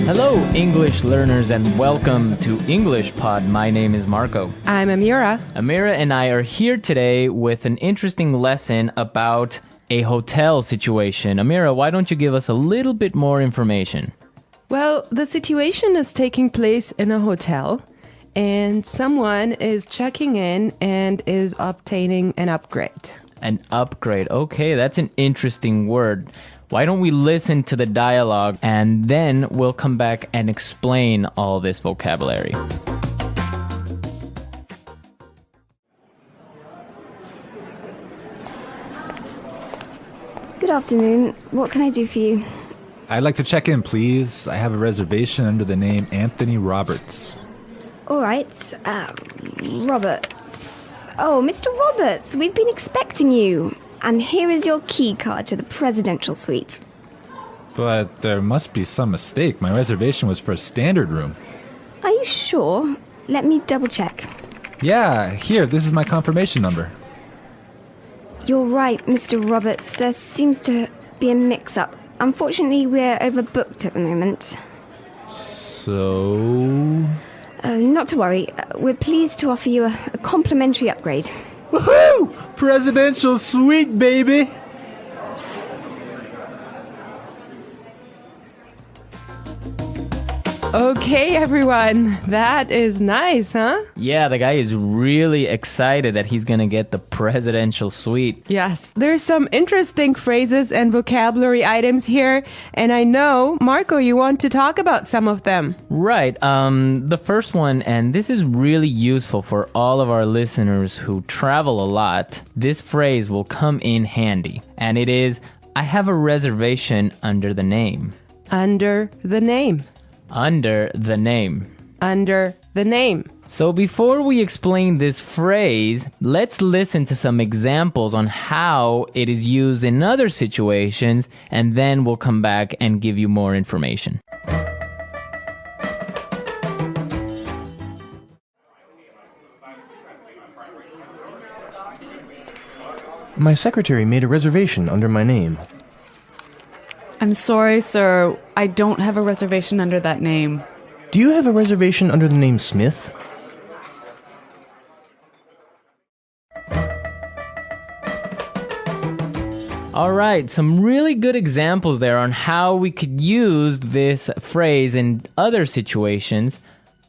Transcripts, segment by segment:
Hello, English learners, and welcome to English Pod. My name is Marco. I'm Amira. Amira and I are here today with an interesting lesson about a hotel situation. Amira, why don't you give us a little bit more information? Well, the situation is taking place in a hotel, and someone is checking in and is obtaining an upgrade. An upgrade. Okay, that's an interesting word. Why don't we listen to the dialogue and then we'll come back and explain all this vocabulary. Good afternoon. What can I do for you? I'd like to check in, please. I have a reservation under the name Anthony Roberts. All right. Roberts. Oh, Mr. Roberts, we've been expecting you. And here is your key card to the presidential suite. But there must be some mistake. My reservation was for a standard room. Are you sure? Let me double check. Yeah, here, this is my confirmation number. You're right, Mr. Roberts. There seems to be a mix-up. Unfortunately, we're overbooked at the moment. So... Not to worry. We're pleased to offer you a complimentary upgrade. Woohoo! Presidential suite, baby! Okay, everyone. That is nice, huh? Yeah, the guy is really excited that he's gonna get the presidential suite. Yes. There's some interesting phrases and vocabulary items here, and I know, Marco, you want to talk about some of them. Right. The first one, and this is really useful for all of our listeners who travel a lot. This phrase will come in handy, and it is, I have a reservation under the name. Under the name. Under the name. Under the name. So before we explain this phrase, let's listen to some examples on how it is used in other situations, and then we'll come back and give you more information. My secretary made a reservation under my name. I'm sorry, sir. I don't have a reservation under that name. Do you have a reservation under the name Smith? All right, some really good examples there on how we could use this phrase in other situations.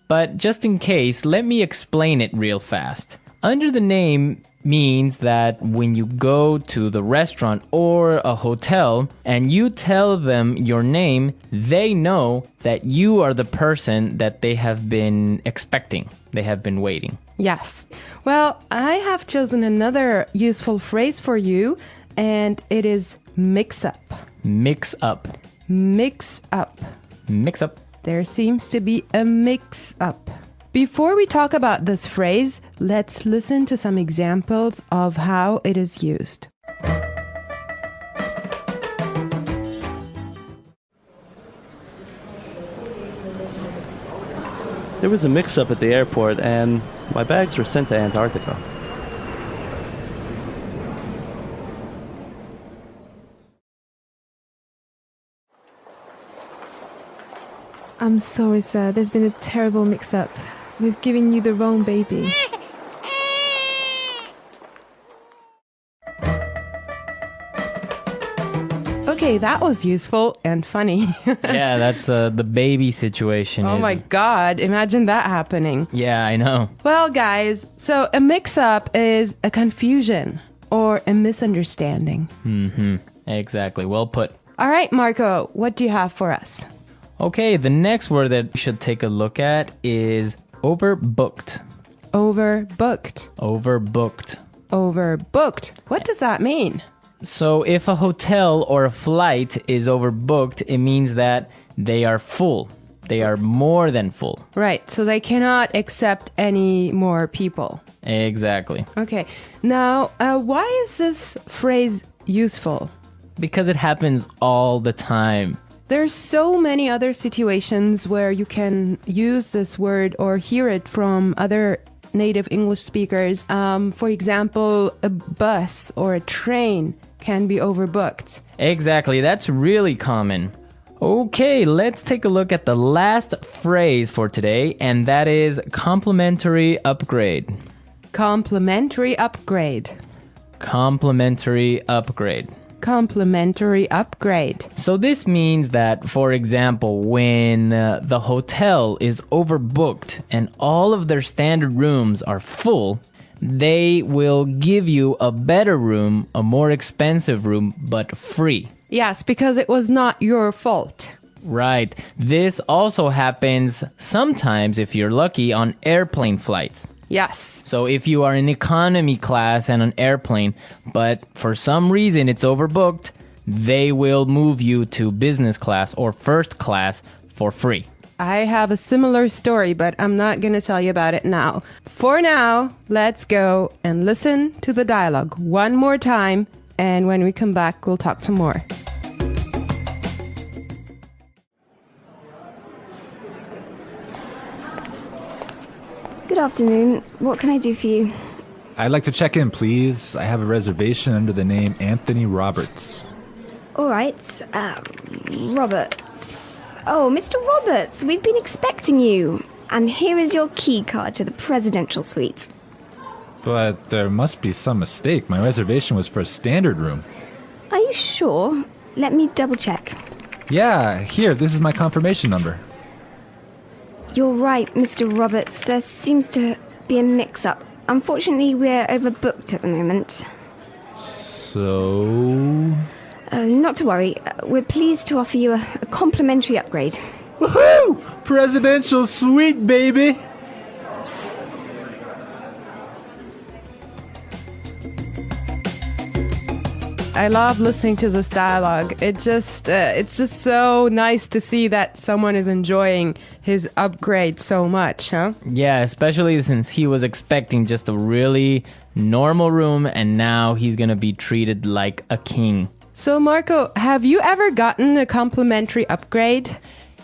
But just in case, let me explain it real fast. Under the name means that when you go to the restaurant or a hotel and you tell them your name, they know that you are the person that they have been expecting. They have been waiting. Yes. Well, I have chosen another useful phrase for you, and it is mix up. Mix up. Mix up. Mix up. There seems to be a mix up. Before we talk about this phrase, let's listen to some examples of how it is used. There was a mix-up at the airport and my bags were sent to Antarctica. I'm sorry, sir. There's been a terrible mix-up. We've given you the wrong baby. Okay, that was useful and funny. Yeah, that's the baby situation. Oh my God, imagine that happening. Yeah, I know. Well, guys, so a mix-up is a confusion or a misunderstanding. Mm-hmm. Exactly. Well put. All right, Marco, what do you have for us? Okay, the next word that we should take a look at is overbooked. Overbooked. Overbooked. Overbooked. What does that mean? So if a hotel or a flight is overbooked, it means that they are full. They are more than full. Right, so they cannot accept any more people. Exactly. Okay, now why is this phrase useful? Because it happens all the time. There's so many other situations where you can use this word or hear it from other native English speakers. For example, a bus or a train can be overbooked. Exactly, that's really common. Okay, let's take a look at the last phrase for today, and that is complimentary upgrade. Complimentary upgrade. Complimentary upgrade. Complimentary upgrade. So this means that, for example, when the hotel is overbooked and all of their standard rooms are full, they will give you a better room, a more expensive room, but free. Yes, because it was not your fault. Right. This also happens sometimes, if you're lucky, on airplane flights. Yes. So if you are in economy class and an airplane, but for some reason it's overbooked, they will move you to business class or first class for free. I have a similar story, but I'm not going to tell you about it now. For now, let's go and listen to the dialogue one more time, and when we come back, we'll talk some more. Good afternoon. What can I do for you? I'd like to check in, please. I have a reservation under the name Anthony Roberts. All right. Roberts. Oh, Mr. Roberts, we've been expecting you. And here is your key card to the presidential suite. But there must be some mistake. My reservation was for a standard room. Are you sure? Let me double check. Yeah, here, this is my confirmation number. You're right, Mr. Roberts. There seems to be a mix-up. Unfortunately, we're overbooked at the moment. So... Not to worry. We're pleased to offer you a complimentary upgrade. Woohoo! Presidential suite, baby! I love listening to this dialogue. It's just so nice to see that someone is enjoying his upgrade so much, huh? Yeah, especially since he was expecting just a really normal room and now he's going to be treated like a king. So, Marco, have you ever gotten a complimentary upgrade?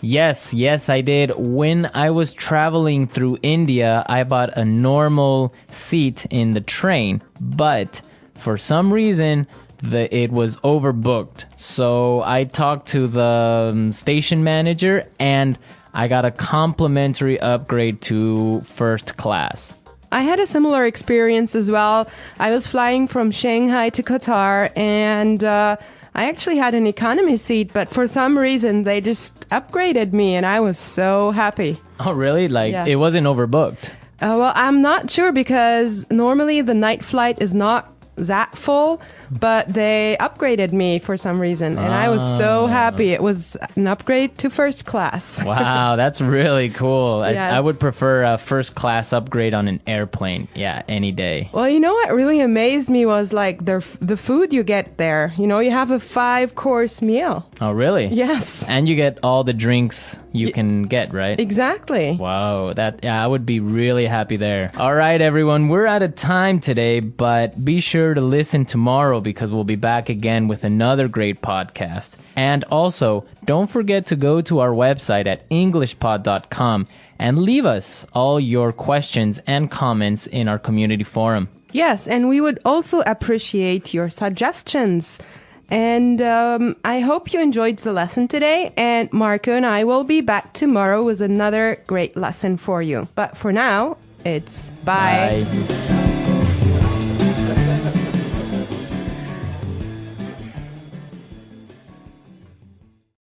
Yes, I did. When I was traveling through India, I bought a normal seat in the train, but for some reason, it was overbooked. So I talked to the station manager and I got a complimentary upgrade to first class. I had a similar experience as well. I was flying from Shanghai to Qatar and I actually had an economy seat, but for some reason they just upgraded me and I was so happy. Oh, really? Yes. It wasn't overbooked? Well, I'm not sure because normally the night flight is not that full, but they upgraded me for some reason and I was so happy. It was an upgrade to first class. Wow, that's really cool. Yes. I would prefer a first class upgrade on an airplane. Yeah, any day. Well, you know what really amazed me was like the food you get there. You know, you have a 5-course meal. Oh, really? Yes. And you get all the drinks you can get, right? Exactly. Wow, I would be really happy there. All right, everyone, we're out of time today, but be sure to listen tomorrow because we'll be back again with another great podcast. And also, don't forget to go to our website at englishpod.com and leave us all your questions and comments in our community forum. Yes, and we would also appreciate your suggestions. And I hope you enjoyed the lesson today. And Marco and I will be back tomorrow with another great lesson for you. But for now, it's bye. Bye.